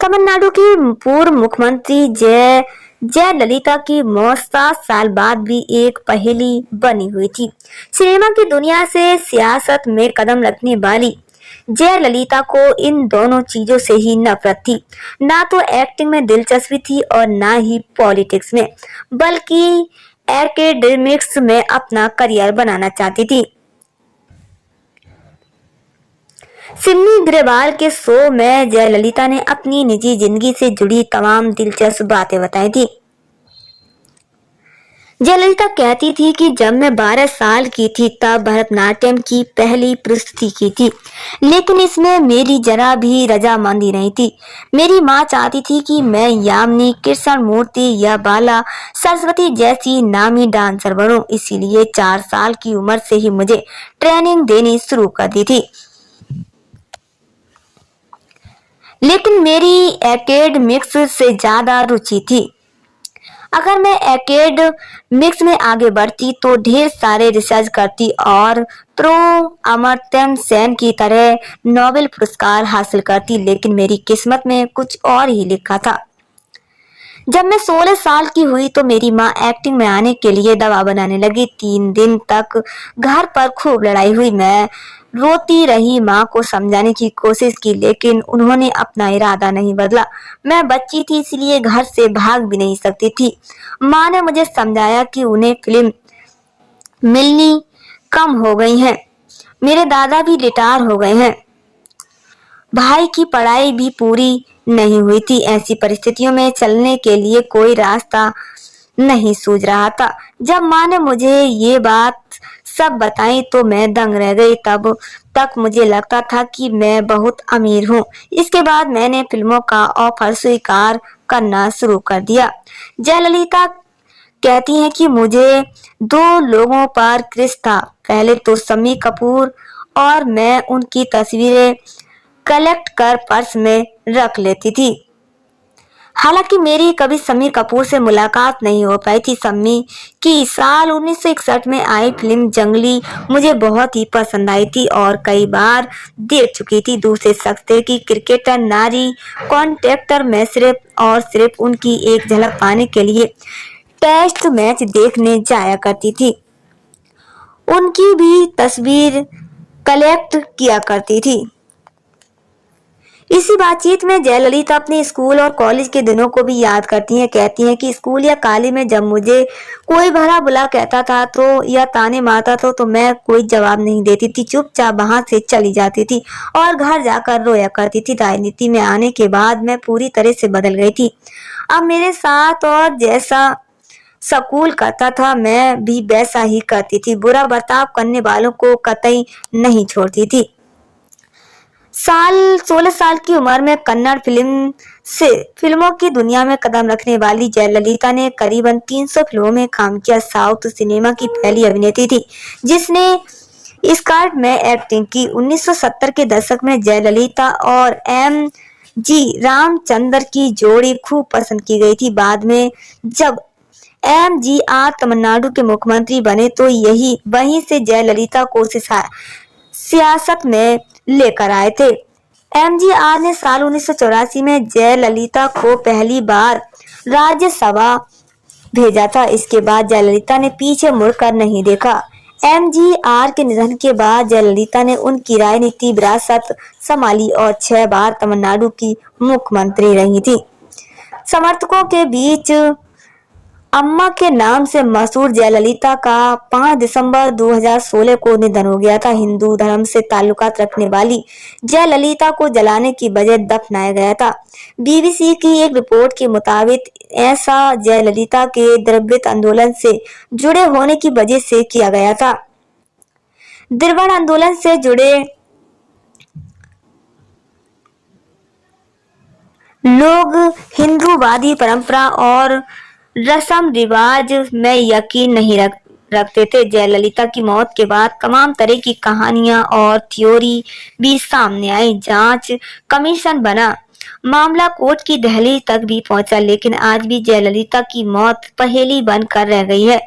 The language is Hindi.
तमिलनाडु की पूर्व मुख्यमंत्री जयललिता की मौत 7 साल बाद भी एक पहेली बनी हुई थी। सिनेमा की दुनिया से सियासत में कदम रखने वाली जयललिता को इन दोनों चीजों से ही नफरत थी। ना तो एक्टिंग में दिलचस्पी थी और ना ही पॉलिटिक्स में, बल्कि एकेडमिक्स में अपना करियर बनाना चाहती थी। सिमी ग्रेवाल के शो में जयललिता ने अपनी निजी जिंदगी से जुड़ी तमाम दिलचस्प बातें बताई थी। जयललिता कहती थी कि जब मैं 12 साल की थी तब भरतनाट्यम की पहली प्रस्तुति की थी, लेकिन इसमें मेरी जरा भी रजामंदी नहीं थी। मेरी माँ चाहती थी कि मैं यामिनी, कृष्णमूर्ति या बाला सरस्वती जैसी नामी डांसर बनूं, इसीलिए 4 साल की उम्र से ही मुझे ट्रेनिंग देनी शुरू कर दी थी। लेकिन मेरी एकेडमिक्स से ज्यादा रुचि थी। अगर मैं एकेडमिक्स में आगे बढ़ती तो ढेर सारे रिसर्च करती और अमर्त्य सेन की तरह नोबेल पुरस्कार हासिल करती, लेकिन मेरी किस्मत में कुछ और ही लिखा था। जब मैं 16 साल की हुई तो मेरी माँ एक्टिंग में आने के लिए दवा बनाने लगी। 3 दिन तक घर पर खूब लड़ाई हुई। मैं रोती रही, माँ को समझाने की कोशिश की, लेकिन उन्होंने अपना इरादा नहीं बदला। मैं बच्ची थी इसलिए घर से भाग भी नहीं सकती थी। माँ ने मुझे समझाया कि उन्हें फिल्म मिलनी कम हो गई है। मेरे दादा भी रिटायर हो गए हैं। भाई की पढ़ाई भी पूरी नहीं हुई थी। ऐसी परिस्थितियों में चलने के लिए कोई रास्ता नहीं सूझ रहा था। जब माँ ने मुझे ये बात सब बताई तो मैं दंग रह गई। तब तक मुझे लगता था कि मैं बहुत अमीर हूँ। इसके बाद मैंने फिल्मों का ऑफर स्वीकार करना शुरू कर दिया। जयललिता कहती हैं कि मुझे 2 लोगों पर क्रेज था। पहले तो शम्मी कपूर, और मैं उनकी तस्वीरें कलेक्ट कर पर्स में रख लेती थी। हालांकि मेरी कभी शम्मी कपूर से मुलाकात नहीं हो पाई थी। शम्मी की साल 1961 में आई फिल्म जंगली मुझे बहुत ही पसंद आई थी और कई बार देख चुकी थी। दूसरे शख्स थे कि क्रिकेटर नारी कॉन्ट्रैक्टर में सिर्फ उनकी एक झलक पाने के लिए टेस्ट मैच देखने जाया करती थी। उनकी भी तस्वीर कलेक्ट किया करती थी। इसी बातचीत में जयललिता अपने स्कूल और कॉलेज के दिनों को भी याद करती हैं। कहती हैं कि स्कूल या कॉलेज में जब मुझे कोई भला बुला कहता था तो या ताने मारता था तो मैं कोई जवाब नहीं देती थी, चुपचाप वहां से चली जाती थी और घर जाकर रोया करती थी। राजनीति में आने के बाद मैं पूरी तरह से बदल गई थी। अब मेरे साथ और जैसा स्कूल करता था मैं भी वैसा ही करती थी। बुरा बर्ताव करने वालों को कतई नहीं छोड़ती थी। 16 साल की उम्र में कन्नड़ फिल्मों की दुनिया में कदम रखने वाली जयललिता ने करीबन 300 फिल्मों में काम किया। साउथ सिनेमा की पहली अभिनेत्री थी जिसने स्कर्ट में एक्टिंग की। 1970 के दशक में जयललिता और एम.जी. रामचंद्र की जोड़ी खूब पसंद की गई थी। बाद में जब एम.जी.आर. तमिलनाडु के मुख्यमंत्री बने तो वहीं से जयललिता को सियासत में लेकर आए थे। एम.जी.आर. ने साल 1984 में जयललिता को पहली बार राज्यसभा भेजा था। इसके बाद जयललिता ने पीछे मुड़कर नहीं देखा। एम.जी.आर. के निधन के बाद जयललिता ने उनकी राजनीतिक विरासत संभाली और 6 बार तमिलनाडु की मुख्यमंत्री रही थी। समर्थकों के बीच अम्मा के नाम से मशहूर जयललिता का 5 दिसंबर 2016 को निधन हो गया था। हिंदू धर्म से ताल्लुकात रखने वाली जयललिता को जलाने की बजाय दफनाया गया था। बीबीसी की एक रिपोर्ट के मुताबिक ऐसा जयललिता के द्रविड़ आंदोलन से जुड़े होने की वजह से किया गया था। द्रविड़ आंदोलन से जुड़े लोग हिंदूवादी परंपरा और रस्म रिवाज में यकीन नहीं रखते थे। जयललिता की मौत के बाद तमाम तरह की कहानियां और थ्योरी भी सामने आई। जांच कमीशन बना, मामला कोर्ट की दहलीज तक भी पहुंचा, लेकिन आज भी जयललिता की मौत पहेली बनकर रह गई है।